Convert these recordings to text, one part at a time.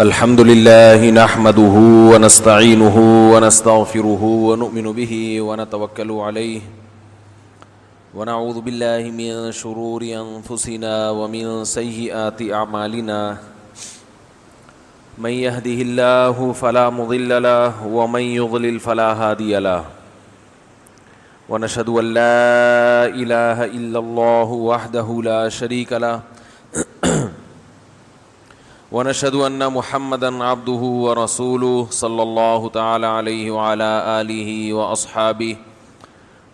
الحمد لله نحمده ونستعينه ونستغفره ونؤمن به ونتوكل عليه ونعوذ بالله من شرور أنفسنا ومن سيئات أعمالنا من يهده الله فلا مضل له ومن يضلل فلا هادي له ونشهد أن لا إله إلا الله وحده لا شريك له ونشهد أن محمدًا عبده ورسوله صلى الله تعالى عليه وعلى آله وأصحابه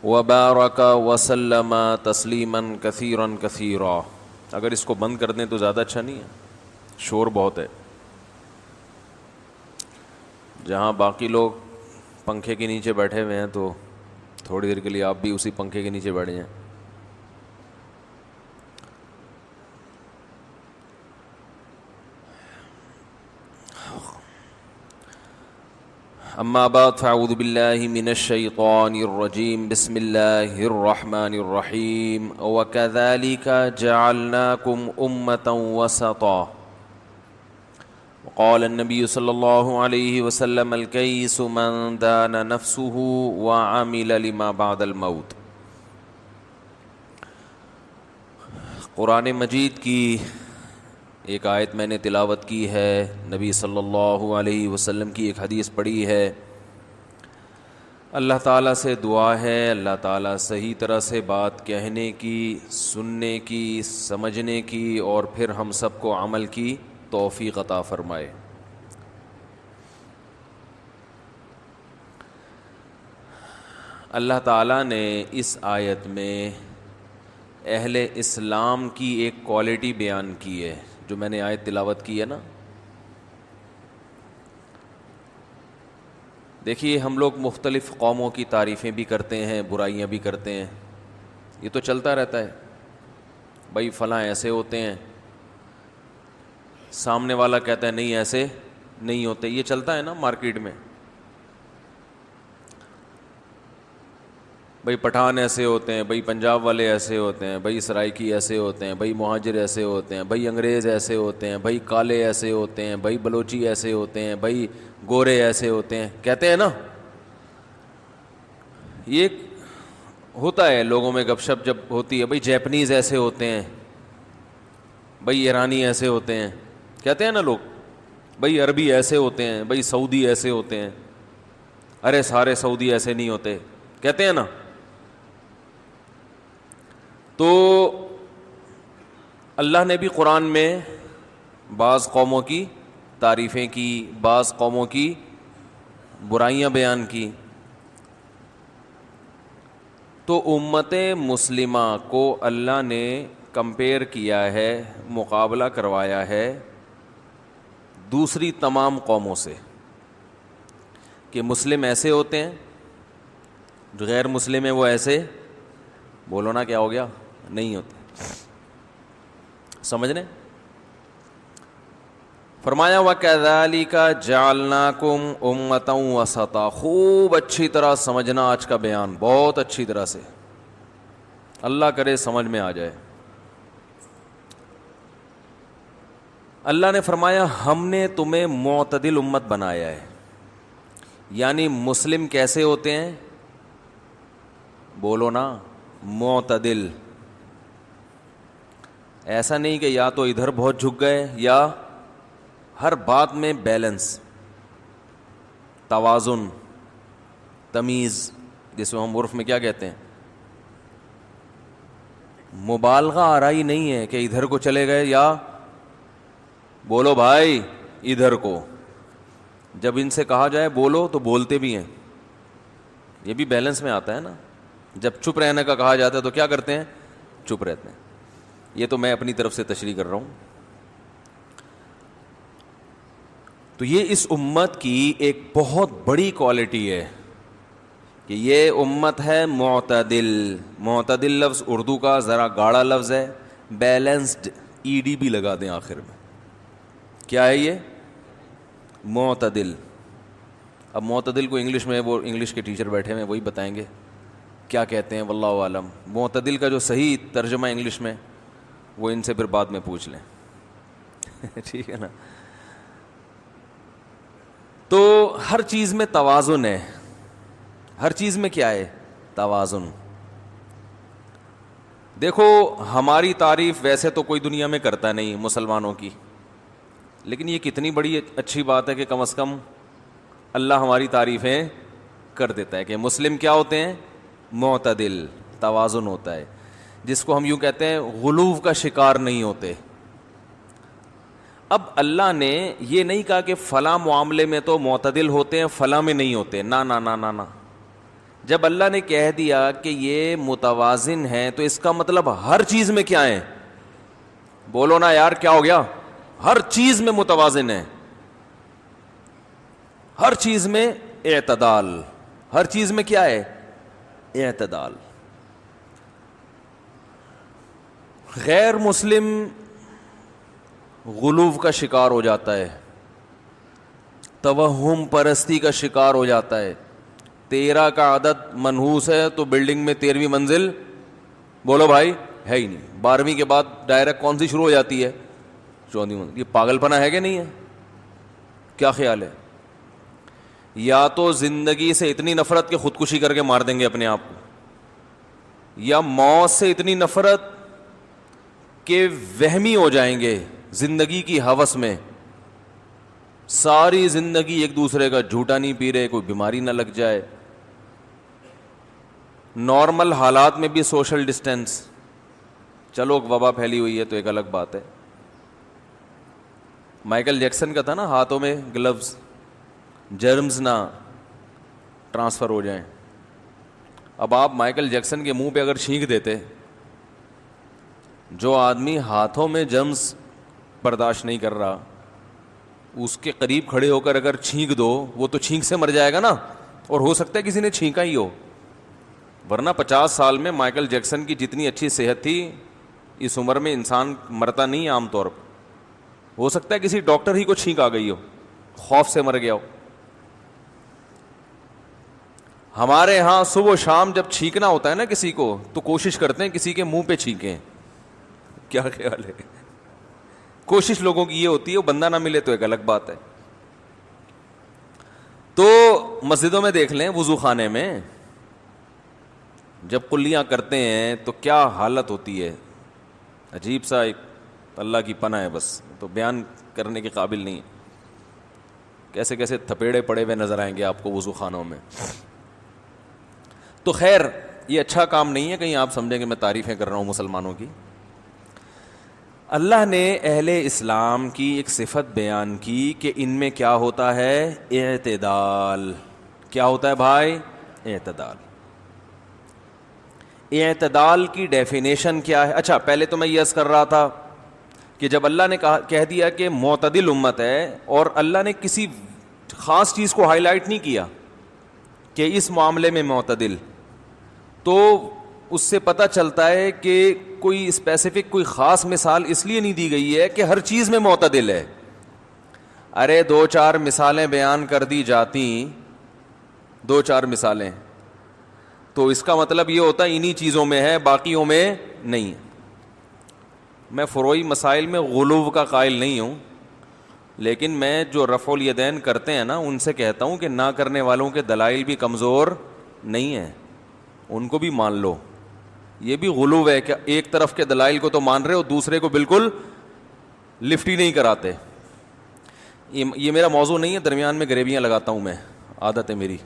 وبارك وسلم تسلیما كثيرا كثيرا۔ اگر اس کو بند کر دیں تو زیادہ اچھا نہیں ہے، شور بہت ہے۔ جہاں باقی لوگ پنکھے کے نیچے بیٹھے ہوئے ہیں تو تھوڑی دیر کے لیے آپ بھی اسی پنکھے کے نیچے بیٹھ جائیں۔ اما بعد فاعوذ باللہ من الشیطان الرجیم بسم اللہ الرحمن الرحیم وَكَذَلِكَ جَعَلْنَاكُمْ أُمَّةً وَسَطًا وقال النبی صلی اللہ علیہ وسلم الکیس من دان نفسه وعمل لما بعد الموت۔ قرآن مجید کی ایک آیت میں نے تلاوت کی ہے، نبی صلی اللہ علیہ وسلم کی ایک حدیث پڑھی ہے۔ اللہ تعالیٰ سے دعا ہے اللہ تعالیٰ صحیح طرح سے بات کہنے کی، سننے کی، سمجھنے کی اور پھر ہم سب کو عمل کی توفیق عطا فرمائے۔ اللہ تعالیٰ نے اس آیت میں اہل اسلام کی ایک کوالٹی بیان کی ہے، جو میں نے آیت تلاوت کی ہے نا۔ دیکھیے ہم لوگ مختلف قوموں کی تعریفیں بھی کرتے ہیں، برائیاں بھی کرتے ہیں، یہ تو چلتا رہتا ہے۔ بھائی فلاں ایسے ہوتے ہیں، سامنے والا کہتا ہے نہیں ایسے نہیں ہوتے، یہ چلتا ہے نا مارکیٹ میں۔ بھائی پٹھان ایسے ہوتے ہیں، بھائی پنجاب والے ایسے ہوتے ہیں، بھائی سرائکی ایسے ہوتے ہیں، بھائی مہاجر ایسے ہوتے ہیں، بھائی انگریز ایسے ہوتے ہیں، بھائی کالے ایسے ہوتے ہیں، بھائی بلوچی ایسے ہوتے ہیں، بھائی گورے ایسے ہوتے ہیں، کہتے ہیں نا۔ یہ ہوتا ہے لوگوں میں گپ شپ جب ہوتی ہے، بھائی جیپنیز ایسے ہوتے ہیں، بھائی ایرانی ایسے ہوتے ہیں، کہتے ہیں نا لوگ۔ بھائی عربی ایسے ہوتے ہیں، بھائی سعودی ایسے ہوتے ہیں، ارے سارے سعودی ایسے نہیں ہوتے، کہتے ہیں نا۔ تو اللہ نے بھی قرآن میں بعض قوموں کی تعریفیں کی، بعض قوموں کی برائیاں بیان کی۔ تو امت مسلمہ کو اللہ نے کمپیئر کیا ہے، مقابلہ کروایا ہے دوسری تمام قوموں سے، کہ مسلم ایسے ہوتے ہیں، جو غیر مسلم ہیں وہ ایسے، بولو نا کیا ہو گیا، نہیں ہوتے۔ سمجھنے فرمایا وَكَذَلِكَ جَعَلْنَاكُمْ أُمَّةً وَسَطًا۔ خوب اچھی طرح سمجھنا آج کا بیان، بہت اچھی طرح سے، اللہ کرے سمجھ میں آ جائے۔ اللہ نے فرمایا ہم نے تمہیں معتدل امت بنایا ہے، یعنی مسلم کیسے ہوتے ہیں، بولو نا، معتدل۔ ایسا نہیں کہ یا تو ادھر بہت جھک گئے یا ہر بات میں بیلنس، توازن، تمیز، جس کو ہم عرف میں کیا کہتے ہیں، مبالغہ آرائی نہیں ہے کہ ادھر کو چلے گئے یا بولو بھائی ادھر کو۔ جب ان سے کہا جائے بولو تو بولتے بھی ہیں، یہ بھی بیلنس میں آتا ہے نا۔ جب چپ رہنے کا کہا جاتا ہے تو کیا کرتے ہیں، چپ رہتے ہیں۔ یہ تو میں اپنی طرف سے تشریح کر رہا ہوں۔ تو یہ اس امت کی ایک بہت بڑی کوالٹی ہے کہ یہ امت ہے معتدل۔ معتدل لفظ اردو کا ذرا گاڑا لفظ ہے، بیلنسڈ، ای ڈی بھی لگا دیں آخر میں۔ کیا ہے یہ، معتدل۔ اب معتدل کو انگلش میں، وہ انگلش کے ٹیچر بیٹھے ہیں وہی بتائیں گے کیا کہتے ہیں، واللہ عالم۔ معتدل کا جو صحیح ترجمہ انگلش میں وہ ان سے پھر بعد میں پوچھ لیں ٹھیک ہے نا۔ تو ہر چیز میں توازن ہے, ہر چیز میں کیا ہے؟ توازن. دیکھو ہماری تعریف ویسے تو کوئی دنیا میں کرتا نہیں مسلمانوں کی, لیکن یہ کتنی بڑی اچھی بات ہے کہ کم از کم اللہ ہماری تعریفیں کر دیتا ہے کہ مسلم کیا ہوتے ہیں؟ معتدل, توازن ہوتا ہے, جس کو ہم یوں کہتے ہیں غلو کا شکار نہیں ہوتے. اب اللہ نے یہ نہیں کہا کہ فلاں معاملے میں تو معتدل ہوتے ہیں فلاں میں نہیں ہوتے, نا نا نا نا نا. جب اللہ نے کہہ دیا کہ یہ متوازن ہے تو اس کا مطلب ہر چیز میں کیا ہے؟ بولو نا یار, کیا ہو گیا؟ ہر چیز میں متوازن ہے, ہر چیز میں اعتدال, ہر چیز میں کیا ہے؟ اعتدال. غیر مسلم غلو کا شکار ہو جاتا ہے, توہم پرستی کا شکار ہو جاتا ہے. 13 کا عدد منحوس ہے تو بلڈنگ میں 13ویں منزل بولو بھائی ہے ہی نہیں. 12ویں کے بعد ڈائریکٹ کون سی شروع ہو جاتی ہے؟ 14ویں منزل. یہ پاگل پنا ہے کہ نہیں ہے؟ کیا خیال ہے؟ یا تو زندگی سے اتنی نفرت کہ خودکشی کر کے مار دیں گے اپنے آپ کو, یا موت سے اتنی نفرت کہ وہمی ہو جائیں گے زندگی کی ہوس میں, ساری زندگی ایک دوسرے کا جھوٹا نہیں پی رہے, کوئی بیماری نہ لگ جائے. نارمل حالات میں بھی سوشل ڈسٹینس, چلو وبا پھیلی ہوئی ہے تو ایک الگ بات ہے. مائیکل جیکسن کا تھا نا ہاتھوں میں گلوز, جرمز نہ ٹرانسفر ہو جائیں. اب آپ مائیکل جیکسن کے منہ پہ اگر چھینک دیتے, جو آدمی ہاتھوں میں جرمز برداشت نہیں کر رہا اس کے قریب کھڑے ہو کر اگر چھینک دو, وہ تو چھینک سے مر جائے گا نا, اور ہو سکتا ہے کسی نے چھینکا ہی ہو. ورنہ 50 سال میں مائیکل جیکسن کی جتنی اچھی صحت تھی, اس عمر میں انسان مرتا نہیں عام طور پر. ہو سکتا ہے کسی ڈاکٹر ہی کو چھینک آ گئی ہو, خوف سے مر گیا ہو. ہمارے ہاں صبح و شام جب چھینکنا ہوتا ہے نا کسی کو, تو کوشش کرتے ہیں کسی کے منہ پہ چھینکیں. کیا خیال ہے؟ کوشش لوگوں کی یہ ہوتی ہے, وہ بندہ نہ ملے تو ایک الگ بات ہے. تو مسجدوں میں دیکھ لیں, وضو خانے میں جب قلیاں کرتے ہیں تو کیا حالت ہوتی ہے, عجیب سا, ایک اللہ کی پناہ ہے بس, تو بیان کرنے کے قابل نہیں. کیسے کیسے تھپیڑے پڑے ہوئے نظر آئیں گے آپ کو وضو خانوں میں. تو خیر یہ اچھا کام نہیں ہے کہیں آپ سمجھیں کہ میں تعریفیں کر رہا ہوں مسلمانوں کی. اللہ نے اہل اسلام کی ایک صفت بیان کی کہ ان میں کیا ہوتا ہے؟ اعتدال. کیا ہوتا ہے بھائی؟ اعتدال. اعتدال کی ڈیفینیشن کیا ہے؟ اچھا پہلے تو میں یہ عرض کر رہا تھا کہ جب اللہ نے کہہ دیا کہ معتدل امت ہے, اور اللہ نے کسی خاص چیز کو ہائی لائٹ نہیں کیا کہ اس معاملے میں معتدل, تو اس سے پتہ چلتا ہے کہ کوئی اسپیسیفک کوئی خاص مثال اس لیے نہیں دی گئی ہے کہ ہر چیز میں معتدل ہے. ارے 2-4 مثالیں بیان کر دی جاتی, 2-4 مثالیں, تو اس کا مطلب یہ ہوتا ہے انہی چیزوں میں ہے باقیوں میں نہیں. میں فروعی مسائل میں غلو کا قائل نہیں ہوں, لیکن میں جو رفع الیدین کرتے ہیں نا ان سے کہتا ہوں کہ نہ کرنے والوں کے دلائل بھی کمزور نہیں ہیں, ان کو بھی مان لو. یہ بھی غلو ہے کہ ایک طرف کے دلائل کو تو مان رہے ہو, دوسرے کو بالکل لفٹ ہی نہیں کراتے. یہ میرا موضوع نہیں ہے, درمیان میں گریبیاں لگاتا ہوں میں, عادت ہے میری.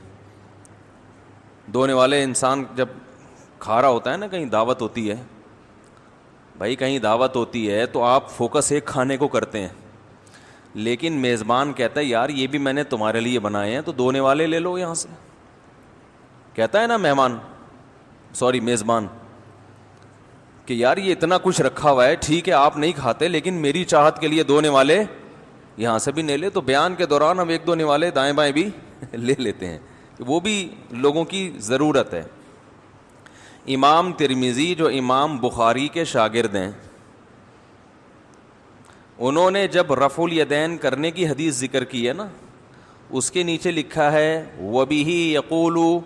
دھونے والے انسان جب کھا رہا ہوتا ہے نا, کہیں دعوت ہوتی ہے بھائی, کہیں دعوت ہوتی ہے تو آپ فوکس ایک کھانے کو کرتے ہیں, لیکن میزبان کہتا ہے یار یہ بھی میں نے تمہارے لیے بنائے ہیں تو دھونے والے لے لو یہاں سے. کہتا ہے نا مہمان, سوری میزبان, کہ یار یہ اتنا کچھ رکھا ہوا ہے, ٹھیک ہے آپ نہیں کھاتے لیکن میری چاہت کے لیے دھونے والے یہاں سے بھی لے لے. تو بیان کے دوران ہم ایک دھونے والے دائیں بائیں بھی لے لیتے ہیں, وہ بھی لوگوں کی ضرورت ہے. امام ترمذی جو امام بخاری کے شاگرد ہیں, انہوں نے جب رفع الیدین کرنے کی حدیث ذکر کی ہے نا, اس کے نیچے لکھا ہے وَبِهِ يَقُولُ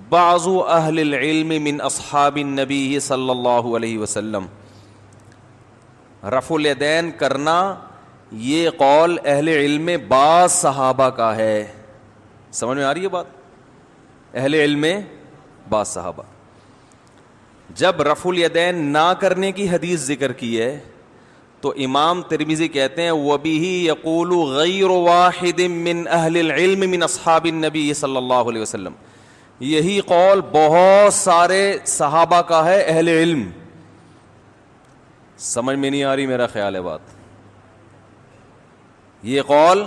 بعض اہل العلم من اصحاب النبی صلی اللہ علیہ وسلم. رفع الیدین کرنا یہ قول اہل علم میں بعض صحابہ کا ہے, سمجھ میں آ رہی ہے بات؟ اہل علم میں بعض صحابہ جب رفع الیدین نہ کرنے کی حدیث ذکر کی ہے تو امام ترمذی کہتے ہیں وَبِهِ يَقُولُ غَيْرُ وَاحِدٍ مِّنْ أَهْلِ الْعِلْمِ مِنْ أَصْحَابِ النَّبِيِّ صلی اللہ علیہ وسلم. یہی قول بہت سارے صحابہ کا ہے اہل علم. سمجھ میں نہیں آ رہی میرا خیال ہے بات؟ یہ قول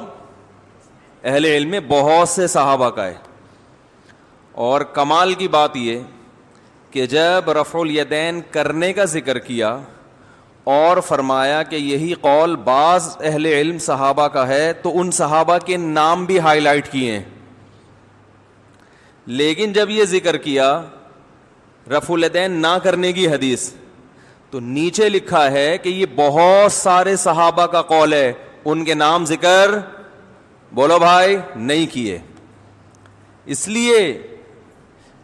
اہل علم میں بہت سے صحابہ کا ہے. اور کمال کی بات یہ کہ جب رفع الیدین کرنے کا ذکر کیا اور فرمایا کہ یہی قول بعض اہل علم صحابہ کا ہے تو ان صحابہ کے نام بھی ہائی لائٹ کیے ہیں. لیکن جب یہ ذکر کیا رفع الیدین نہ کرنے کی حدیث تو نیچے لکھا ہے کہ یہ بہت سارے صحابہ کا قول ہے, ان کے نام ذکر بولو بھائی نہیں کیے. اس لیے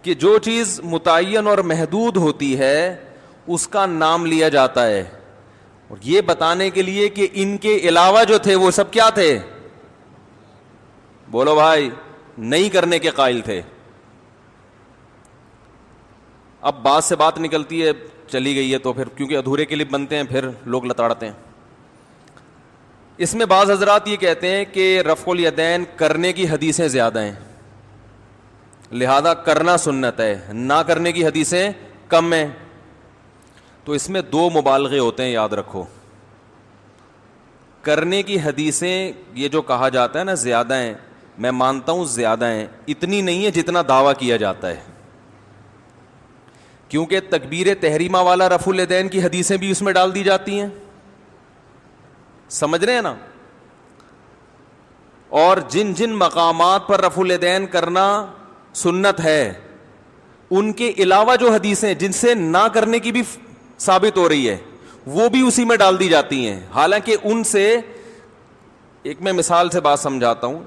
کہ جو چیز متعین اور محدود ہوتی ہے اس کا نام لیا جاتا ہے, اور یہ بتانے کے لیے کہ ان کے علاوہ جو تھے وہ سب کیا تھے, بولو بھائی, نہیں کرنے کے قائل تھے. اب بات سے بات نکلتی ہے, چلی گئی ہے تو پھر کیونکہ ادھورے کلپ بنتے ہیں پھر لوگ لتاڑتے ہیں. اس میں بعض حضرات یہ کہتے ہیں کہ رفع الیدین کرنے کی حدیثیں زیادہ ہیں, لہذا کرنا سنت ہے, نہ کرنے کی حدیثیں کم ہیں. تو اس میں دو مبالغے ہوتے ہیں, یاد رکھو. کرنے کی حدیثیں یہ جو کہا جاتا ہے نا زیادہ ہیں, میں مانتا ہوں زیادہ ہیں, اتنی نہیں ہے جتنا دعویٰ کیا جاتا ہے. کیونکہ تکبیر تحریمہ والا رفع الیدین کی حدیثیں بھی اس میں ڈال دی جاتی ہیں, سمجھ رہے ہیں نا. اور جن جن مقامات پر رفع الیدین کرنا سنت ہے ان کے علاوہ جو حدیثیں جن سے نہ کرنے کی بھی ثابت ہو رہی ہے وہ بھی اسی میں ڈال دی جاتی ہیں. حالانکہ ان سے ایک میں مثال سے بات سمجھاتا ہوں.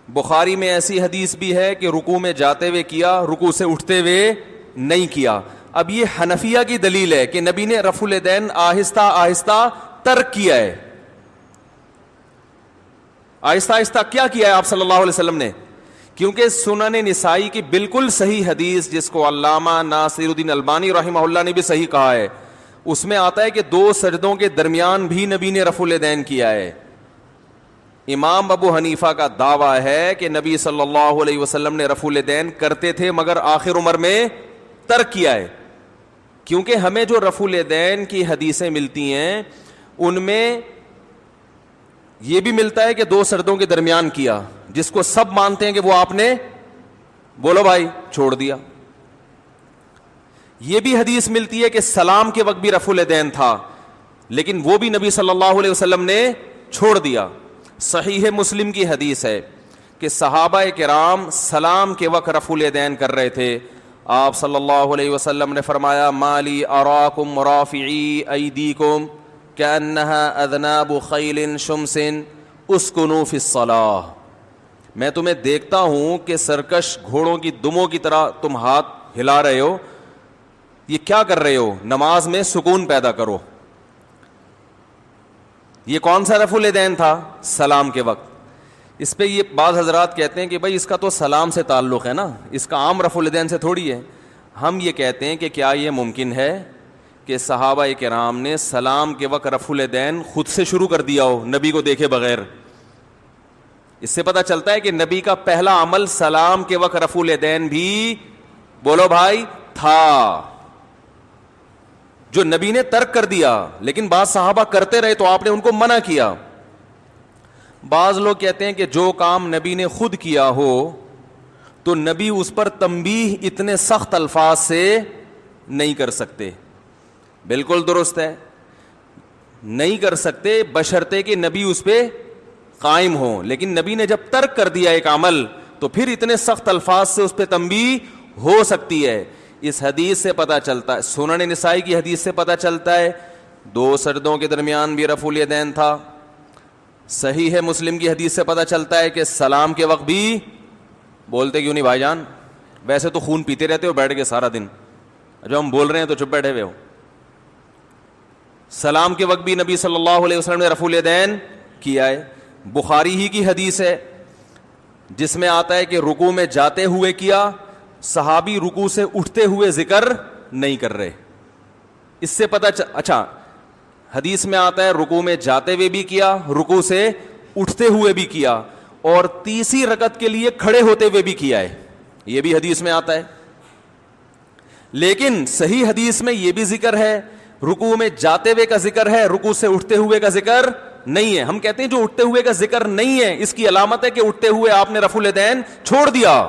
بخاری میں ایسی حدیث بھی ہے کہ رکوع میں جاتے ہوئے کیا, رکوع سے اٹھتے ہوئے نہیں کیا. اب یہ حنفیہ کی دلیل ہے کہ نبی نے رفع الیدین آہستہ آہستہ ترک کیا ہے. آہستہ آہستہ کیا کیا ہے آپ صلی اللہ علیہ وسلم نے؟ کیونکہ سنن نسائی کی بالکل صحیح حدیث جس کو علامہ ناصر الدین البانی رحمہ اللہ نے بھی صحیح کہا ہے, اس میں آتا ہے کہ 2 سجدوں کے درمیان بھی نبی نے رفع الیدین کیا ہے. امام ابو حنیفہ کا دعویٰ ہے کہ نبی صلی اللہ علیہ وسلم نے رفع الیدین کرتے تھے مگر آخر عمر میں ترک کیا ہے. کیونکہ ہمیں جو رفع الیدین کی حدیثیں ملتی ہیں ان میں یہ بھی ملتا ہے کہ 2 سجدوں کے درمیان کیا, جس کو سب مانتے ہیں کہ وہ آپ نے بولو بھائی چھوڑ دیا. یہ بھی حدیث ملتی ہے کہ سلام کے وقت بھی رفع الیدین تھا لیکن وہ بھی نبی صلی اللہ علیہ وسلم نے چھوڑ دیا. صحیح مسلم کی حدیث ہے کہ صحابہ کرام سلام کے وقت رفع الیدین کر رہے تھے. آپ صلی اللہ علیہ وسلم نے فرمایا مالی اراکم رافعی ایدیکم کأنها اذناب خیل شمس اسکنوا فی الصلاۃ. میں تمہیں دیکھتا ہوں کہ سرکش گھوڑوں کی دموں کی طرح تم ہاتھ ہلا رہے ہو, یہ کیا کر رہے ہو؟ نماز میں سکون پیدا کرو. یہ کون سا رفع الیدین تھا؟ سلام کے وقت. اس پہ یہ بعض حضرات کہتے ہیں کہ بھائی اس کا تو سلام سے تعلق ہے نا, اس کا عام رفع الیدین سے تھوڑی ہے. ہم یہ کہتے ہیں کہ کیا یہ ممکن ہے کہ صحابہ کرام نے سلام کے وقت رفع الیدین خود سے شروع کر دیا ہو نبی کو دیکھے بغیر؟ اس سے پتہ چلتا ہے کہ نبی کا پہلا عمل سلام کے وقت رفع الیدین بھی بولو بھائی تھا, جو نبی نے ترک کر دیا. لیکن بعض صحابہ کرتے رہے تو آپ نے ان کو منع کیا. بعض لوگ کہتے ہیں کہ جو کام نبی نے خود کیا ہو تو نبی اس پر تنبیہ اتنے سخت الفاظ سے نہیں کر سکتے. بالکل درست ہے, نہیں کر سکتے بشرطے کہ نبی اس پہ قائم ہو. لیکن نبی نے جب ترک کر دیا ایک عمل تو پھر اتنے سخت الفاظ سے اس پہ تنبیہ ہو سکتی ہے. اس حدیث سے پتہ چلتا ہے, سنن نسائی کی حدیث سے پتہ چلتا ہے 2 سجدوں کے درمیان بھی رفع الیدین تھا. صحیح ہے مسلم کی حدیث سے پتہ چلتا ہے کہ سلام کے وقت بھی, بولتے کیوں نہیں بھائی جان؟ ویسے تو خون پیتے رہتے ہو بیٹھ کے سارا دن, جو ہم بول رہے ہیں تو چپ بیٹھے ہوئے ہو. سلام کے وقت بھی نبی صلی اللہ علیہ وسلم نے رفع الیدین کیا ہے. بخاری ہی کی حدیث ہے جس میں آتا ہے کہ رکوع میں جاتے ہوئے کیا، صحابی رکوع سے اٹھتے ہوئے ذکر نہیں کر رہے. اس سے پتہ اچھا حدیث میں آتا ہے رکوع میں جاتے ہوئے بھی کیا، رکوع سے اٹھتے ہوئے بھی کیا، اور تیسری رکعت کے لیے کھڑے ہوتے ہوئے بھی کیا ہے، یہ بھی حدیث میں آتا ہے. لیکن صحیح حدیث میں یہ بھی ذکر ہے، رکوع میں جاتے ہوئے کا ذکر ہے، رکوع سے اٹھتے ہوئے کا ذکر نہیں ہے. ہم کہتے ہیں جو اٹھتے ہوئے کا ذکر نہیں ہے اس کی علامت ہے کہ اٹھتے ہوئے آپ نے رفع الیدین چھوڑ دیا.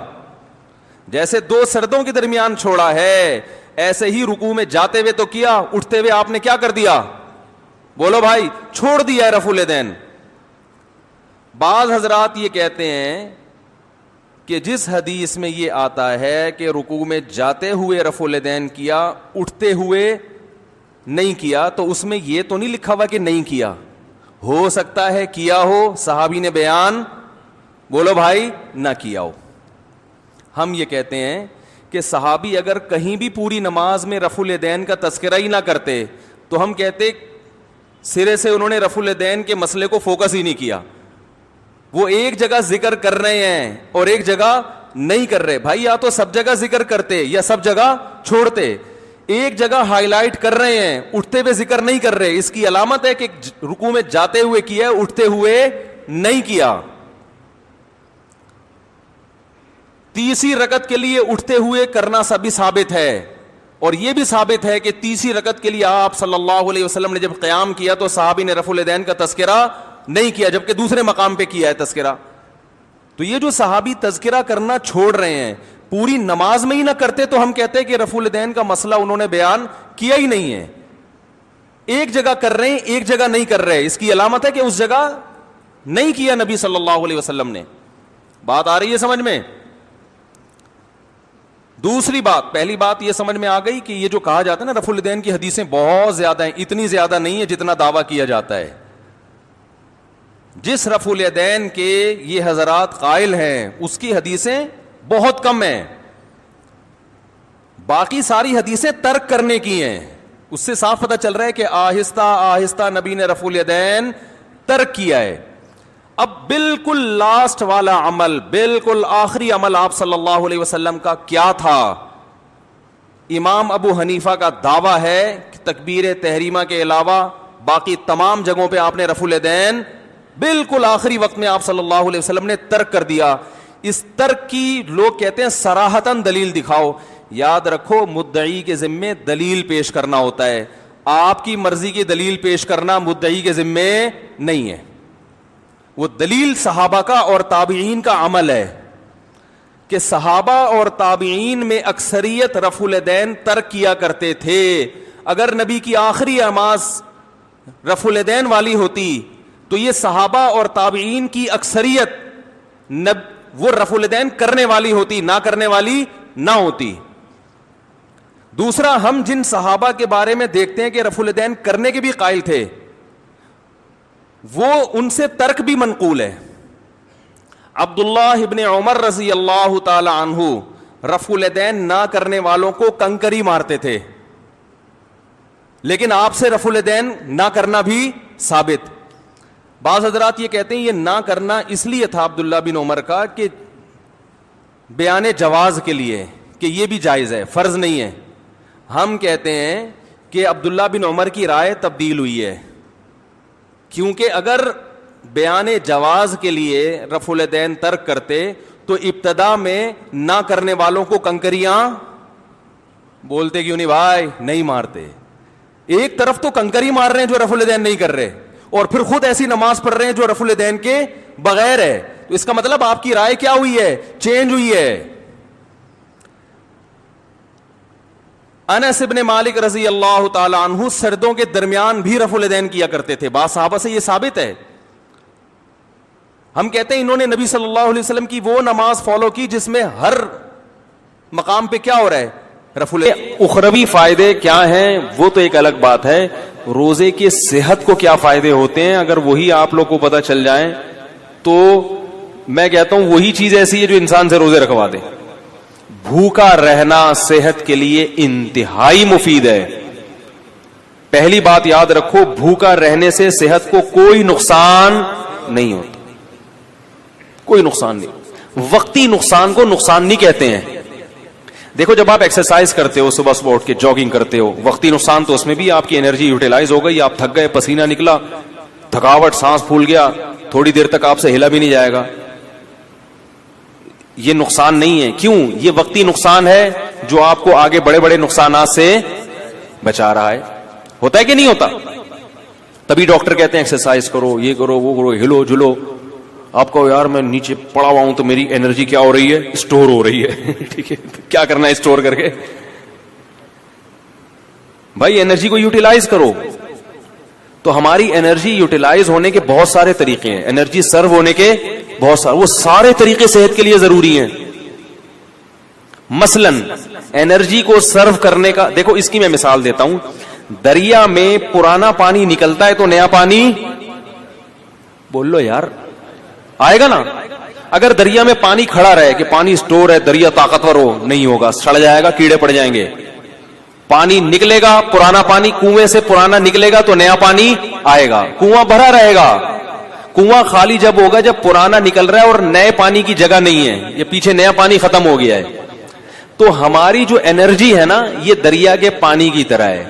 جیسے دو سردوں کے درمیان چھوڑا ہے، ایسے ہی رکوع میں جاتے ہوئے تو کیا، اٹھتے ہوئے آپ نے کیا کر دیا؟ بولو بھائی، چھوڑ دیا ہے رفع الیدین. بعض حضرات یہ کہتے ہیں کہ جس حدیث میں یہ آتا ہے کہ رکوع میں جاتے ہوئے رفع الیدین کیا، اٹھتے ہوئے نہیں کیا، تو اس میں یہ تو نہیں لکھا ہوا کہ نہیں کیا. ہو سکتا ہے کیا ہو، صحابی نے بیان بولو بھائی نہ کیا ہو. ہم یہ کہتے ہیں کہ صحابی اگر کہیں بھی پوری نماز میں رفع الیدین کا تذکرہ ہی نہ کرتے تو ہم کہتے سرے سے انہوں نے رفع الیدین کے مسئلے کو فوکس ہی نہیں کیا. وہ ایک جگہ ذکر کر رہے ہیں اور ایک جگہ نہیں کر رہے. بھائی یا تو سب جگہ ذکر کرتے یا سب جگہ چھوڑتے. ایک جگہ ہائی لائٹ کر رہے ہیں، اٹھتے ہوئے ذکر نہیں کر رہے، اس کی علامت ہے کہ رکوع میں جاتے ہوئے کیا، اٹھتے ہوئے نہیں کیا. تیسری رکعت کے لیے اٹھتے ہوئے کرنا سبھی ثابت ہے، اور یہ بھی ثابت ہے کہ تیسری رکعت کے لیے آپ صلی اللہ علیہ وسلم نے جب قیام کیا تو صحابی نے رفع الیدین کا تذکرہ نہیں کیا، جبکہ دوسرے مقام پہ کیا ہے تذکرہ. تو یہ جو صحابی تذکرہ کرنا چھوڑ رہے ہیں، پوری نماز میں ہی نہ کرتے تو ہم کہتے ہیں کہ رفع الیدین کا مسئلہ انہوں نے بیان کیا ہی نہیں ہے. ایک جگہ کر رہے ہیں، ایک جگہ نہیں کر رہے، اس کی علامت ہے کہ اس جگہ نہیں کیا نبی صلی اللہ علیہ وسلم نے. بات آ رہی ہے سمجھ میں؟ دوسری بات، پہلی بات یہ سمجھ میں آ گئی کہ یہ جو کہا جاتا ہے نا رفع الیدین کی حدیثیں بہت زیادہ ہیں، اتنی زیادہ نہیں ہے جتنا دعویٰ کیا جاتا ہے. جس رفع الیدین کے یہ حضرات قائل ہیں اس کی حدیثیں بہت کم ہیں، باقی ساری حدیثیں ترک کرنے کی ہیں. اس سے صاف پتہ چل رہا ہے کہ آہستہ آہستہ نبی نے رفع الیدین ترک کیا ہے. اب بالکل لاسٹ والا عمل، بالکل آخری عمل آپ صلی اللہ علیہ وسلم کا کیا تھا؟ امام ابو حنیفہ کا دعویٰ ہے کہ تکبیر تحریمہ کے علاوہ باقی تمام جگہوں پہ آپ نے رفع الیدین بالکل آخری وقت میں آپ صلی اللہ علیہ وسلم نے ترک کر دیا. اس ترک کی لوگ کہتے ہیں صراحتاً دلیل دکھاؤ. یاد رکھو مدعی کے ذمے دلیل پیش کرنا ہوتا ہے، آپ کی مرضی کی دلیل پیش کرنا مدعی کے ذمے نہیں ہے. وہ دلیل صحابہ کا اور تابعین کا عمل ہے کہ صحابہ اور تابعین میں اکثریت رفع الیدین ترک کیا کرتے تھے. اگر نبی کی آخری نماز رفع الیدین والی ہوتی تو یہ صحابہ اور تابعین کی اکثریت وہ رفع الیدین کرنے والی ہوتی، نہ کرنے والی نہ ہوتی. دوسرا، ہم جن صحابہ کے بارے میں دیکھتے ہیں کہ رفع الیدین کرنے کے بھی قائل تھے، وہ ان سے ترک بھی منقول ہے. عبداللہ ابن عمر رضی اللہ تعالی عنہ رفع الیدین نہ کرنے والوں کو کنکری مارتے تھے، لیکن آپ سے رفع الیدین نہ کرنا بھی ثابت. بعض حضرات یہ کہتے ہیں یہ نہ کرنا اس لیے تھا عبداللہ بن عمر کا کہ بیان جواز کے لیے، کہ یہ بھی جائز ہے، فرض نہیں ہے. ہم کہتے ہیں کہ عبداللہ بن عمر کی رائے تبدیل ہوئی ہے، کیونکہ اگر بیان جواز کے لیے رفع الیدین ترک کرتے تو ابتدا میں نہ کرنے والوں کو کنکریاں بولتے کیوں نہیں بھائی، نہیں مارتے. ایک طرف تو کنکری مار رہے ہیں جو رفع الیدین نہیں کر رہے، اور پھر خود ایسی نماز پڑھ رہے ہیں جو رفع الیدین کے بغیر ہے. تو اس کا مطلب آپ کی رائے کیا ہوئی ہے؟ چینج ہوئی ہے. انس ابن مالک رضی اللہ تعالی عنہ سردوں کے درمیان بھی رفع الیدین کیا کرتے تھے، بعض صحابہ سے یہ ثابت ہے. ہم کہتے ہیں انہوں نے نبی صلی اللہ علیہ وسلم کی وہ نماز فالو کی جس میں ہر مقام پہ کیا ہو رہا ہے؟ رفع الیدین. اخروی فائدے کیا ہیں وہ تو ایک الگ بات ہے، روزے کی صحت کو کیا فائدے ہوتے ہیں اگر وہی آپ لوگ کو پتہ چل جائیں تو میں کہتا ہوں وہی چیز ایسی ہے جو انسان سے روزے رکھوا دے. بھوکا رہنا صحت کے لیے انتہائی مفید ہے. پہلی بات یاد رکھو، بھوکا رہنے سے صحت کو کوئی نقصان نہیں ہوتا، کوئی نقصان نہیں. وقتی نقصان کو نقصان نہیں کہتے ہیں. دیکھو جب آپ ایکسرسائز کرتے ہو, صبح صبح اٹھ کے جاگنگ کرتے ہو, وقتی نقصان تو اس میں بھی آپ کی انرجی یوٹیلائز ہو گئی, آپ تھک گئے, پسینہ نکلا, تھکاوٹ, سانس پھول گیا, تھوڑی دیر تک آپ سے ہلا بھی نہیں جائے گا. یہ نقصان نہیں ہے. کیوں؟ یہ وقتی نقصان ہے جو آپ کو آگے بڑے بڑے نقصانات سے بچا رہا ہے. ہوتا ہے کہ نہیں ہوتا؟ تبھی ڈاکٹر کہتے ہیں ایکسرسائز کرو, یہ کرو, وہ کرو, ہلو جلو. آپ کو یار میں نیچے پڑا ہوا ہوں تو میری انرجی کیا ہو رہی ہے؟ اسٹور ہو رہی ہے. ٹھیک ہے, کیا کرنا ہے اسٹور کر کے؟ بھائی انرجی کو یوٹیلائز کرو. تو ہماری انرجی یوٹیلائز ہونے کے بہت سارے طریقے ہیں, انرجی سرو ہونے کے بہت سارے, وہ سارے طریقے صحت کے لیے ضروری ہیں. مثلا انرجی کو سرو کرنے کا, دیکھو اس کی میں مثال دیتا ہوں. دریا میں پرانا پانی نکلتا ہے تو نیا پانی, بول لو یار, آئے گا نا. اگر دریا میں پانی کھڑا رہے کہ پانی اسٹور ہے, دریا طاقتور ہو, نہیں ہوگا, سڑ جائے گا, کیڑے پڑ جائیں گے. پانی نکلے گا, پرانا پانی کنویں سے پرانا نکلے گا تو نیا پانی آئے گا. کنواں بھرا رہے گا. کنواں خالی جب ہوگا جب پرانا نکل رہا ہے اور نئے پانی کی جگہ نہیں ہے, یہ پیچھے نیا پانی ختم ہو گیا ہے. تو ہماری جو انرجی ہے نا, یہ دریا کے پانی کی طرح ہے,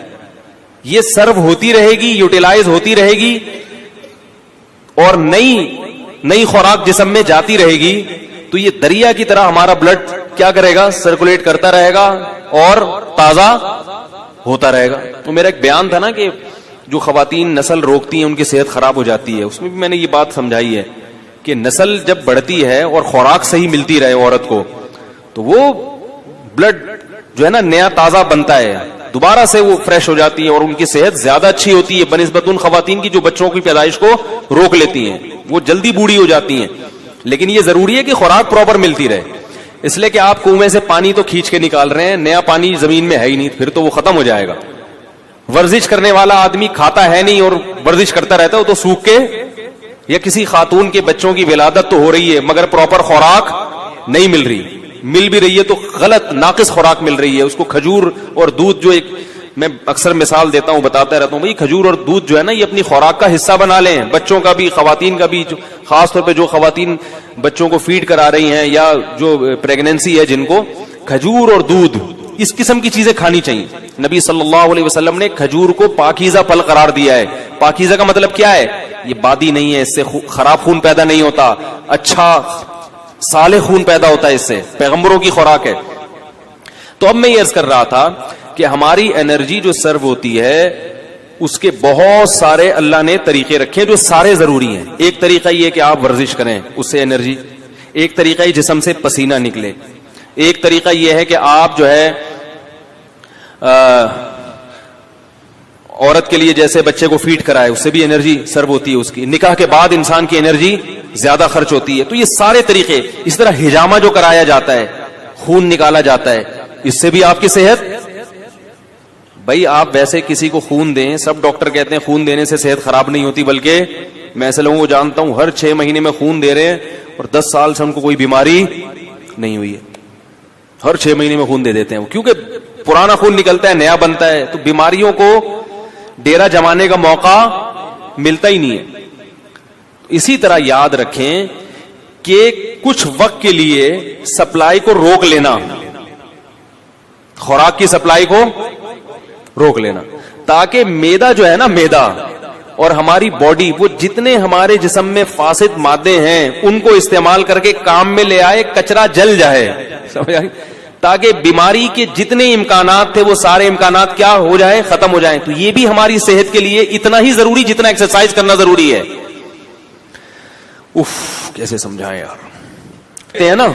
یہ سرو ہوتی رہے گی, یوٹیلائز ہوتی رہے گی, اور نئی خوراک جسم میں جاتی رہے گی. تو یہ دریا کی طرح ہمارا بلڈ کیا کرے گا؟ سرکولیٹ کرتا رہے گا اور تازہ ہوتا رہے گا. تو میرا ایک بیان تھا نا کہ جو خواتین نسل روکتی ہیں ان کی صحت خراب ہو جاتی ہے, اس میں بھی میں نے یہ بات سمجھائی ہے کہ نسل جب بڑھتی ہے اور خوراک صحیح ملتی رہے عورت کو, تو وہ بلڈ جو ہے نا نیا تازہ بنتا ہے, دوبارہ سے وہ فریش ہو جاتی ہے اور ان کی صحت زیادہ اچھی ہوتی ہے بنسبت ان خواتین کی جو بچوں کی پیدائش کو روک لیتی ہیں. وہ جلدی بوڑھی ہو جاتی ہیں. لیکن یہ ضروری ہے کہ خوراک پراپر ملتی رہے, اس لیے کہ آپ کنویں سے پانی تو کھینچ کے نکال رہے ہیں, نیا پانی زمین میں ہے ہی نہیں, پھر تو وہ ختم ہو جائے گا. ورزش کرنے والا آدمی کھاتا ہے نہیں اور ورزش کرتا رہتا ہے, وہ تو سوکھ کے, یا کسی خاتون کے بچوں کی ولادت تو ہو رہی ہے مگر پراپر خوراک نہیں مل رہی, مل بھی رہی ہے تو غلط ناقص خوراک مل رہی ہے. اس کو کھجور اور دودھ, جو ایک میں اکثر مثال دیتا ہوں, بتاتا رہتا ہوں, بھائی کھجور اور دودھ جو ہے نا یہ اپنی خوراک کا حصہ بنا لیں, بچوں کا بھی, خواتین کا بھی, خاص طور پہ جو خواتین بچوں کو فیڈ کرا رہی ہیں یا جو پریگننسی ہے جن کو, کھجور اور دودھ اس قسم کی چیزیں کھانی چاہیے. نبی صلی اللہ علیہ وسلم نے کھجور کو پاکیزہ پھل قرار دیا ہے. پاکیزہ کا مطلب کیا ہے؟ یہ بادی نہیں ہے, اس سے خراب خون پیدا نہیں ہوتا, اچھا صالح خون پیدا ہوتا ہے اس سے, پیغمبروں کی خوراک ہے. تو اب میں یہ عرض کر رہا تھا کہ ہماری انرجی جو سرو ہوتی ہے اس کے بہت سارے اللہ نے طریقے رکھے جو سارے ضروری ہیں. ایک طریقہ یہ کہ آپ ورزش کریں, اس سے انرجی. ایک طریقہ یہ جسم سے پسینہ نکلے. ایک طریقہ یہ ہے کہ آپ جو ہے عورت کے لیے جیسے بچے کو فیڈ کرائے, اس سے بھی انرجی سرو ہوتی ہے اس کی. نکاح کے بعد انسان کی انرجی زیادہ خرچ ہوتی ہے. تو یہ سارے طریقے. اس طرح حجامہ جو کرایا جاتا ہے, خون نکالا جاتا ہے, اس سے بھی آپ کی صحت. بھائی آپ ویسے کسی کو خون دیں, سب ڈاکٹر کہتے ہیں خون دینے سے صحت خراب نہیں ہوتی, بلکہ میں ایسے لوگوں کو جانتا ہوں ہر 6 مہینے میں خون دے رہے ہیں اور 10 سال سے ان کو کوئی بیماری نہیں ہوئی ہے. ہر 6 مہینے میں خون دے دیتے ہیں, کیونکہ پرانا خون نکلتا ہے, نیا بنتا ہے, تو بیماریوں کو ڈیرا جمانے کا موقع ملتا ہی نہیں ہے. اسی طرح یاد رکھیں کہ کچھ وقت کے لیے سپلائی کو روک لینا, خوراک کی سپلائی کو روک لینا, تاکہ میدا جو ہے نا, میدا اور ہماری باڈی, وہ جتنے ہمارے جسم میں فاسد مادے ہیں ان کو استعمال کر کے کام میں لے آئے, کچرا جل جائے, سمجھ آئی, تاکہ بیماری کے جتنے امکانات تھے وہ سارے امکانات کیا ہو جائیں, ختم ہو جائیں. تو یہ بھی ہماری صحت کے لیے اتنا ہی ضروری جتنا ایکسرسائز کرنا ضروری ہے. کیسے سمجھائیں یار, ہے نا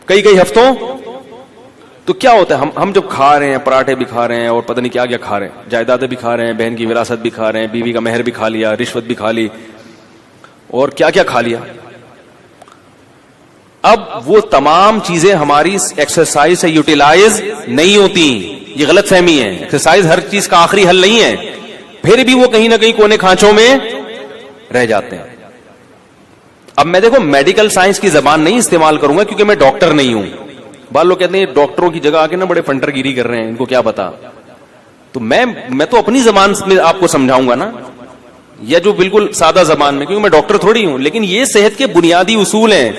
کئی ہفتوں. تو کیا ہوتا ہے, ہم جب کھا رہے ہیں, پراٹھے بھی کھا رہے ہیں اور پتہ نہیں کیا کیا کھا رہے ہیں, جائیدادیں بھی کھا رہے ہیں, بہن کی وراثت بھی کھا رہے ہیں, بیوی کا مہر بھی کھا لیا, رشوت بھی کھا لی, اور کیا کیا کھا لیا. اب وہ تمام چیزیں ہماری ایکسرسائز سے یوٹیلائز نہیں ہوتی. یہ غلط فہمی ہے. ایکسرسائز ہر چیز کا آخری حل نہیں ہے, پھر بھی وہ کہیں نہ کہیں کونے کھانچوں میں رہ جاتے ہیں. اب میں دیکھو میڈیکل سائنس کی زبان نہیں استعمال کروں گا کیونکہ میں ڈاکٹر نہیں ہوں. بعض لوگ کہتے ہیں ڈاکٹروں کی جگہ آ کے نا بڑے فنٹر گیری کر رہے ہیں, ان کو کیا پتا. تو میں تو اپنی زبان میں آپ کو سمجھاؤں گا نا, یا جو بالکل سادہ زبان میں, کیونکہ میں ڈاکٹر تھوڑی ہوں. لیکن یہ صحت کے بنیادی اصول ہیں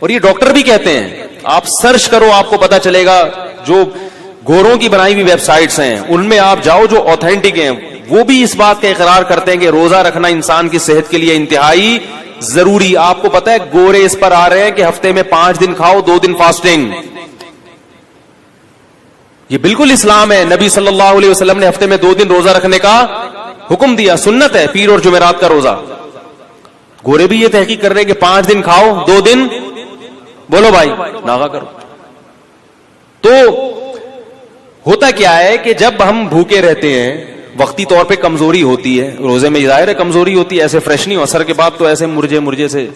اور یہ ڈاکٹر بھی کہتے ہیں. آپ سرچ کرو آپ کو پتا چلے گا, جو گوروں کی بنائی ہوئی ویب سائٹس ہیں ان میں آپ جاؤ جو اوتھینٹک ہیں, وہ بھی اس بات کا اقرار کرتے ہیں کہ روزہ رکھنا انسان کی صحت کے لیے انتہائی ضروری. آپ کو پتا ہے گورے اس پر آ رہے ہیں کہ ہفتے میں 5 دن کھاؤ 2 دن فاسٹنگ. یہ بالکل اسلام ہے. نبی صلی اللہ علیہ وسلم نے ہفتے میں 2 دن روزہ رکھنے کا حکم دیا, سنت ہے پیر اور جمعرات کا روزہ. گورے بھی یہ تحقیق کر رہے ہیں کہ 5 دن کھاؤ 2 دن بولو بھائی ناغا کرو. تو ہوتا کیا ہے کہ جب ہم بھوکے رہتے ہیں وقتی طور پہ کمزوری ہوتی ہے, روزے میں ظاہر ہے کمزوری ہوتی ہے, ایسے فریش نہیں ہو. اثر کے بعد تو ایسے مرجے سے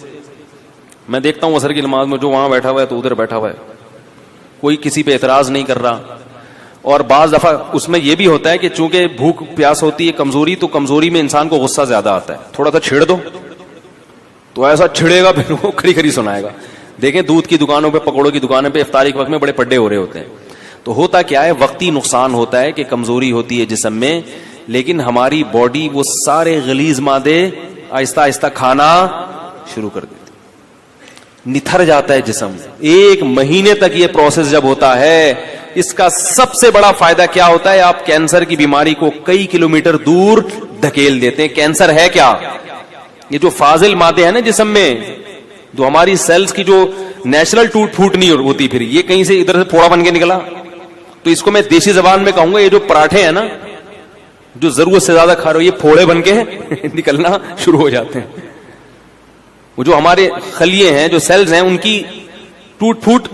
میں دیکھتا ہوں اثر کی نماز میں جو وہاں بیٹھا ہوا ہے تو ادھر بیٹھا ہوا ہے, کوئی کسی پہ اعتراض نہیں کر رہا. اور بعض دفعہ اس میں یہ بھی ہوتا ہے کہ چونکہ بھوک پیاس ہوتی ہے کمزوری, تو کمزوری میں انسان کو غصہ زیادہ آتا ہے. تھوڑا سا چھیڑ دو تو ایسا چھڑے گا پھر وہ کھڑی کھڑی سنائے گا. دیکھیں دودھ کی دکانوں پہ, پکوڑوں کی دکانوں پہ افطاری کے وقت میں بڑے پڈے ہو رہے ہوتے ہیں. تو ہوتا کیا ہے, وقتی نقصان ہوتا ہے کہ کمزوری ہوتی ہے جسم میں, لیکن ہماری باڈی وہ سارے غلیظ مادے آہستہ آہستہ کھانا شروع کر دیتی, نتھر جاتا ہے جسم. 1 مہینے تک یہ پروسیس جب ہوتا ہے, اس کا سب سے بڑا فائدہ کیا ہوتا ہے, آپ کینسر کی بیماری کو کئی کلومیٹر دور دھکیل دیتے ہیں. کینسر ہے کیا, یہ جو فاضل مادے ہیں نا جسم میں, جو ہماری سیلز کی جو نیچرل ٹوٹ پھوٹ نہیں ہوتی, پھر یہ کہیں سے ادھر سے پھوڑا بن کے نکلا. تو اس کو میں دیسی زبان میں کہوں گا, یہ جو پراٹھے ہیں نا جو ضرورت سے زیادہ کھا رہے ہو, یہ پھوڑے بن کے نکلنا شروع ہو جاتے ہیں. وہ جو ہمارے خلیے ہیں, جو سیلز ہیں, ان کی ٹوٹ پھوٹ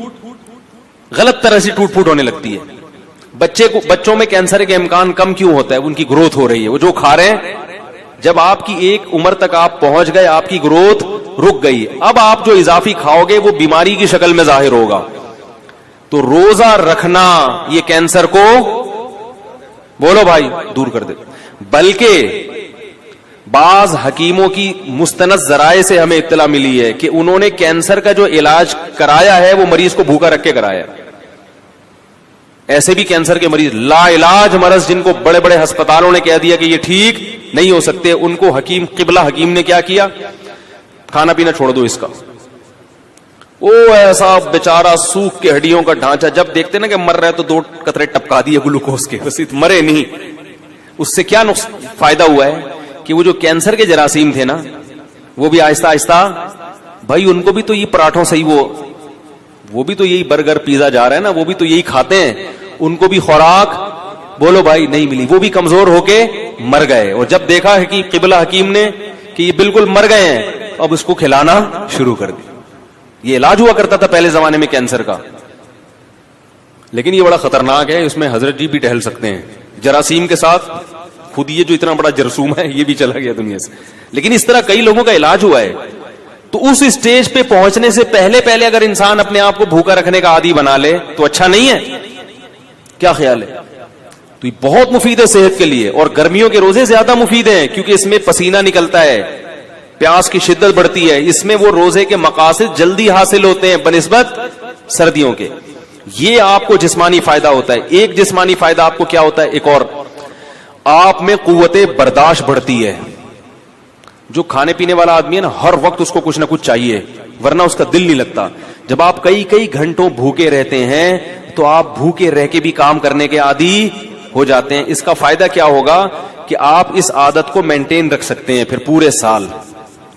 غلط طرح سے ٹوٹ پھوٹ ہونے لگتی ہے. بچوں میں کینسر کے امکان کم کیوں ہوتا ہے, ان کی گروتھ ہو رہی ہے. وہ جو کھا رہے ہیں, جب آپ کی ایک عمر تک آپ پہنچ گئے, آپ کی گروتھ رک گئی, اب آپ جو اضافی کھاؤ گے وہ بیماری کی شکل میں ظاہر ہوگا. تو روزہ رکھنا یہ کینسر کو بولو بھائی دور کر دے. بلکہ بعض حکیموں کی مستند ذرائع سے ہمیں اطلاع ملی ہے کہ انہوں نے کینسر کا جو علاج کرایا ہے وہ مریض کو بھوکا رکھ کے کرایا. ایسے بھی کینسر کے مریض لا علاج مرض, جن کو بڑے بڑے ہسپتالوں نے کہہ دیا کہ یہ ٹھیک نہیں ہو سکتے, ان کو قبلہ حکیم نے کیا کیا, کھانا پینا چھوڑ دو اس کا. وہ ایسا بیچارہ سوکھ کے ہڈیوں کا ڈھانچہ, جب دیکھتے نا کہ مر رہا ہے تو 2 قطرے ٹپکا دیے گلوکوز کے, بس مرے نہیں. اس سے کیا فائدہ ہوا ہے کہ وہ جو کینسر کے جراثیم تھے نا, وہ بھی آہستہ آہستہ, بھائی ان کو بھی تو یہ پراٹھوں سے ہی وہ بھی تو یہی برگر پیزا جا رہا ہے نا, وہ بھی تو یہی کھاتے ہیں, ان کو بھی خوراک بولو بھائی نہیں ملی, وہ بھی کمزور ہو کے مر گئے. اور جب دیکھا ہے کہ قبلہ حکیم نے کہ یہ بالکل مر گئے ہیں, اب اس کو کھلانا شروع کر دیا. یہ علاج ہوا کرتا تھا پہلے زمانے میں کینسر کا, لیکن یہ بڑا خطرناک ہے. اس میں حضرت جی بھی ٹہل سکتے ہیں جراثیم کے ساتھ. خود یہ جو اتنا بڑا جرثوم ہے یہ بھی چلا گیا دنیا سے, لیکن اس طرح کئی لوگوں کا علاج ہوا ہے. تو اس اسٹیج پہ پہنچنے سے پہلے اگر انسان اپنے آپ کو بھوکا رکھنے کا عادی بنا لے تو اچھا نہیں ہے, کیا خیال ہے؟ تو یہ بہت مفید ہے صحت کے لیے. اور گرمیوں کے روزے زیادہ مفید ہیں کیونکہ اس میں پسینہ نکلتا ہے, پیاس کی شدت بڑھتی ہے, اس میں وہ روزے کے مقاصد جلدی حاصل ہوتے ہیں بنسبت سردیوں کے. یہ آپ کو جسمانی فائدہ ہوتا ہے. ایک جسمانی فائدہ آپ کو کیا ہوتا ہے, ایک اور, آپ میں قوت برداشت بڑھتی ہے. جو کھانے پینے والا آدمی ہے نا, ہر وقت اس کو کچھ نہ کچھ چاہیے, ورنہ اس کا دل نہیں لگتا. جب آپ کئی گھنٹوں بھوکے رہتے ہیں تو آپ بھوکے رہ کے بھی کام کرنے کے عادی ہو جاتے ہیں. اس کا فائدہ کیا ہوگا کہ آپ اس عادت کو مینٹین رکھ سکتے ہیں پھر پورے سال,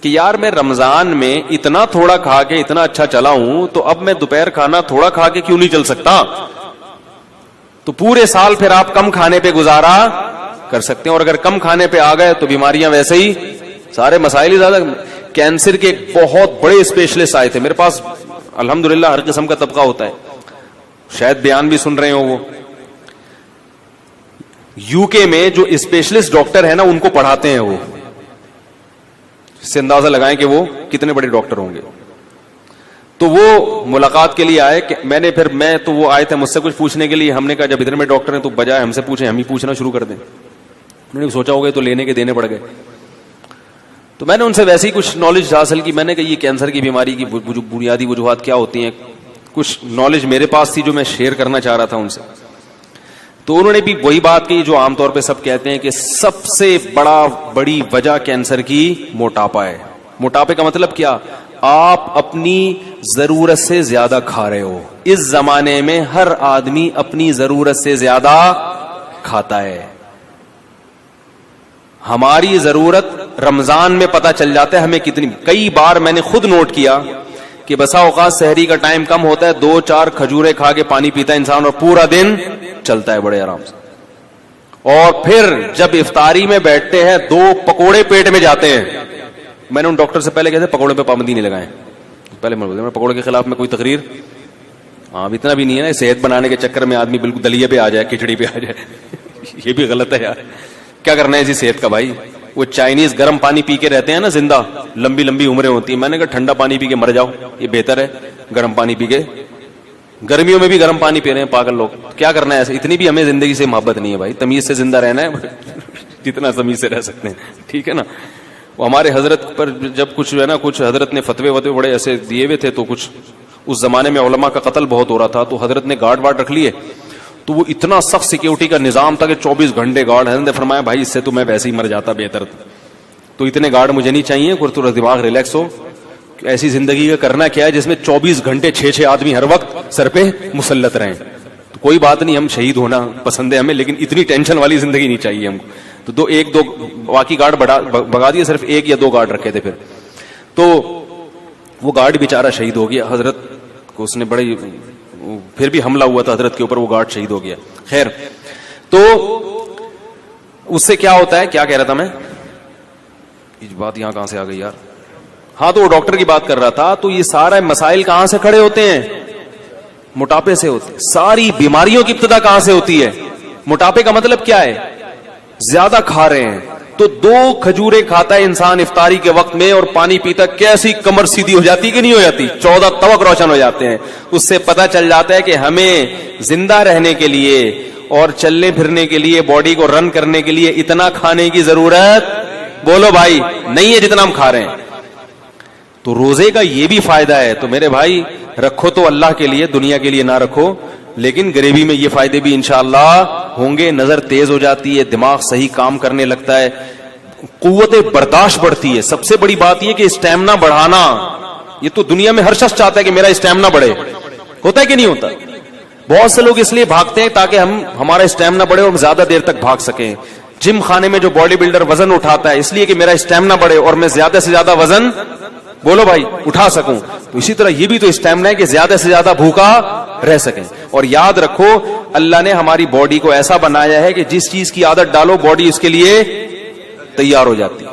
کہ یار میں رمضان میں اتنا تھوڑا کھا کے اتنا اچھا چلا ہوں, تو اب میں دوپہر کھانا تھوڑا کھا کے کیوں نہیں چل سکتا. تو پورے سال پھر آپ کم کھانے پہ گزارا کر سکتے ہیں. اور اگر کم کھانے پہ آ گئے تو بیماریاں ویسے ہی, سارے مسائل ہی زیادہ. کینسر کے ایک بہت بڑے اسپیشلسٹ آئے تھے میرے پاس, الحمدللہ ہر قسم کا طبقہ ہوتا ہے, شاید بیان بھی سن رہے ہو. وہ یو کے میں جو اسپیشلسٹ ڈاکٹر ہے نا, ان کو پڑھاتے ہیں وہ, اس سے اندازہ لگائیں کہ وہ کتنے بڑے ڈاکٹر ہوں گے. تو وہ ملاقات کے لیے آئے, کہ میں تو وہ آئے تھے مجھ سے کچھ پوچھنے کے لیے. ہم نے کہا جب اتنے میں ڈاکٹر ہیں تو بجائے ہم سے پوچھیں ہم ہی پوچھنا شروع کر دیں. انہوں نے سوچا ہوگا تو لینے کے دینے پڑ گئے. تو میں نے ان سے ویسے ہی کچھ نالج حاصل کی. میں نے کہا یہ کینسر کی بیماری کی بنیادی وجوہات کیا ہوتی ہیں, کچھ نالج میرے پاس تھی جو میں شیئر کرنا چاہ رہا تھا ان سے. تو انہوں نے بھی وہی بات کی جو عام طور پہ سب کہتے ہیں کہ سب سے بڑی وجہ کینسر کی موٹاپا ہے. موٹاپے کا مطلب کیا, آپ اپنی ضرورت سے زیادہ کھا رہے ہو. اس زمانے میں ہر آدمی اپنی ضرورت سے زیادہ کھاتا ہے. ہماری ضرورت رمضان میں پتہ چل جاتا ہے ہمیں کتنی. کئی بار میں نے خود نوٹ کیا کہ بسا اوقات سحری کا ٹائم کم ہوتا ہے, 2-4 کھجورے کھا کے پانی پیتا ہے انسان اور پورا دن چلتا ہے بڑے آرام سے. اور پھر جب افطاری میں بیٹھتے ہیں 2 پکوڑے پیٹ میں جاتے ہیں. میں نے ان ڈاکٹر سے پہلے کہتے پکوڑے پہ پابندی نہیں لگائیں, پہلے میں بولتے پکوڑے کے خلاف میں کوئی تقریر, ہاں اب اتنا بھی نہیں ہے نا صحت بنانے کے چکر میں آدمی بالکل دلیے پہ آ جائے, کھچڑی پہ آ جائے. یہ بھی غلط ہے یار, کیا کرنا ہے اسی صحت کا بھائی. وہ چائنیز گرم پانی پی کے رہتے ہیں نا زندہ, لمبی لمبی عمریں ہوتی ہیں. میں نے کہا ٹھنڈا پانی پی کے مر جاؤ, یہ بہتر ہے گرم پانی پی کے. گرمیوں میں بھی گرم پانی پی رہے ہیں پاگل لوگ. کیا کرنا ہے ایسے, اتنی بھی ہمیں زندگی سے محبت نہیں ہے بھائی, تمیز سے زندہ رہنا ہے جتنا تمیز سے رہ سکتے ہیں, ٹھیک ہے نا. وہ ہمارے حضرت پر جب کچھ ہے نا, کچھ حضرت نے فتوے وتوے بڑے ایسے دیے ہوئے تھے, تو کچھ اس زمانے میں علماء کا قتل بہت ہو رہا تھا, تو حضرت نے گارڈ وارڈ رکھ لیے. تو وہ اتنا سخت سیکیورٹی کا نظام تھا کہ 24 گھنٹے گارڈ. حضرت نے فرمایا بھائی اس سے تو میں ویسے ہی مر جاتا بہتر, تو اتنے گارڈ مجھے نہیں چاہیے, تھوڑا دماغ ریلیکس ہو. ایسی زندگی کا کرنا کیا ہے جس میں 24 گھنٹے 6 آدمی ہر وقت سر پہ مسلط رہیں. تو کوئی بات نہیں, ہم شہید ہونا پسند ہے ہمیں, لیکن اتنی ٹینشن والی زندگی نہیں چاہیے ہم کو. تو 1-2 باقی گارڈ بگا دیے, صرف 1 یا 2 گارڈ رکھے تھے. پھر تو وہ گارڈ بیچارہ شہید ہو گیا. حضرت کو اس نے بڑے, پھر بھی حملہ ہوا تھا حضرت کے اوپر, وہ گارڈ شہید ہو گیا. خیر, تو اس سے کیا ہوتا ہے, کیا کہہ رہا تھا میں, یہ بات یہاں کہاں سے آ گئی یار. ہاں, تو وہ ڈاکٹر کی بات کر رہا تھا. تو یہ سارے مسائل کہاں سے کھڑے ہوتے ہیں, موٹاپے سے ہوتے ہیں. ساری بیماریوں کی ابتدا کہاں سے ہوتی ہے, موٹاپے کا مطلب کیا ہے, زیادہ کھا رہے ہیں. تو 2 کھجورے کھاتا ہے انسان افطاری کے وقت میں اور پانی پیتا, کیسی کمر سیدھی ہو جاتی کہ نہیں ہو جاتی, 14 طبق روشن ہو جاتے ہیں. اس سے پتہ چل جاتا ہے کہ ہمیں زندہ رہنے کے لیے اور چلنے پھرنے کے لیے, باڈی کو رن کرنے کے لیے اتنا کھانے کی ضرورت, بولو بھائی, نہیں ہے جتنا ہم کھا رہے ہیں. تو روزے کا یہ بھی فائدہ ہے. تو میرے بھائی رکھو تو اللہ کے لیے, دنیا کے لیے نہ رکھو, لیکن غریبی میں یہ فائدے بھی انشاءاللہ ہوں گے. نظر تیز ہو جاتی ہے, دماغ صحیح کام کرنے لگتا ہے, قوت برداشت بڑھتی ہے. سب سے بڑی بات یہ کہ اسٹیمنا بڑھانا, یہ تو دنیا میں ہر شخص چاہتا ہے کہ میرا اسٹیمنا بڑھے. ہوتا ہے کہ نہیں ہوتا؟ بہت سے لوگ اس لیے بھاگتے ہیں تاکہ ہمارا اسٹیمنا بڑھے اور ہم زیادہ دیر تک بھاگ سکیں. جم خانے میں جو باڈی بلڈر وزن اٹھاتا ہے اس لیے کہ میرا اسٹیمنا بڑھے اور میں زیادہ سے زیادہ وزن, بولو بھائی, اٹھا سکوں. تو اسی طرح یہ بھی تو اسٹیمنا ہے کہ زیادہ سے زیادہ بھوکا رہ سکیں. اور یاد رکھو اللہ نے ہماری باڈی کو ایسا بنایا ہے کہ جس چیز کی عادت ڈالو باڈی اس کے لیے تیار ہو جاتی ہے.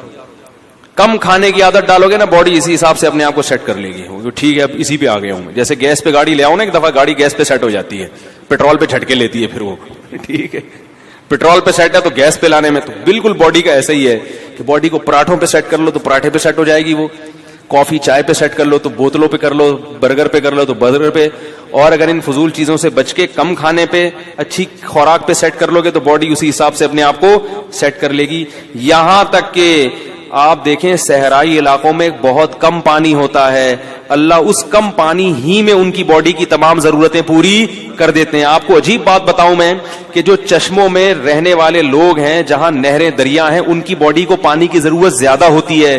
کم کھانے کی عادت ڈالو گے نا, باڈی اسی حساب سے اپنے آپ کو سیٹ کر لے گی. ٹھیک ہے اب اسی پہ آ گیا ہوں. جیسے گیس پہ گاڑی لے آؤ نا, ایک دفعہ گاڑی گیس پہ سیٹ ہو جاتی ہے, پیٹرول پہ جھٹکے لیتی ہے پھر وہ, ٹھیک ہے. پیٹرول پہ سیٹ ہے تو گیس پہ لانے میں, تو بالکل باڈی کا ایسا ہی ہے کہ باڈی کو پراٹھوں پہ سیٹ کر لو تو پراٹھے پہ سیٹ ہو جائے گی, وہ کافی چائے پہ سیٹ کر لو تو بوتلوں پہ کر لو, برگر پہ کر لو تو برگر پہ. اور اگر ان فضول چیزوں سے بچ کے کم کھانے پہ, اچھی خوراک پہ سیٹ کر لو گے تو باڈی اسی حساب سے اپنے آپ کو سیٹ کر لے گی. یہاں تک کہ آپ دیکھیں صحرائی علاقوں میں بہت کم پانی ہوتا ہے, اللہ اس کم پانی ہی میں ان کی باڈی کی تمام ضرورتیں پوری کر دیتے ہیں. آپ کو عجیب بات بتاؤں میں کہ جو چشموں میں رہنے والے لوگ ہیں, جہاں نہریں دریا ہیں, ان کی باڈی کو پانی کی ضرورت زیادہ ہوتی ہے.